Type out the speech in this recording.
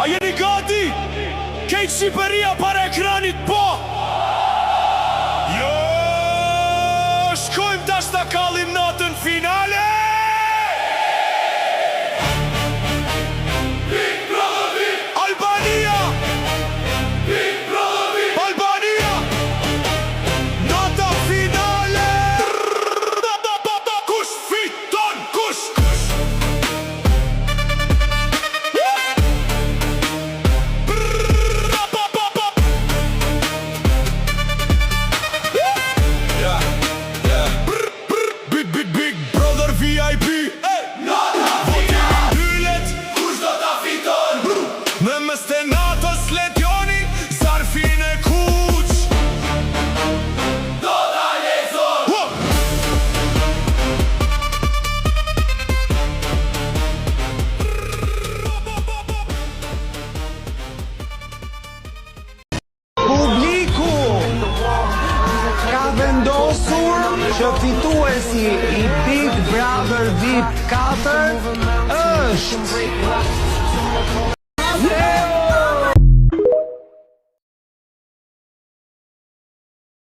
A jeni gati? Kejtë Shqipëria para ekranit, po! Jo, shkojmë tash ta kallim natën finale! Big Brother VIP! Albania! Big Brother VIP! Albania! Nata finale! Kush fiton? Kush? Big Brother VIP Nata finale Hyllet Kush do ta fiton Me mes të natës letjoni Zarfin e kuq Do ta lezon Publiku ka vendosur që fituesi i Big Brother VIP 4 është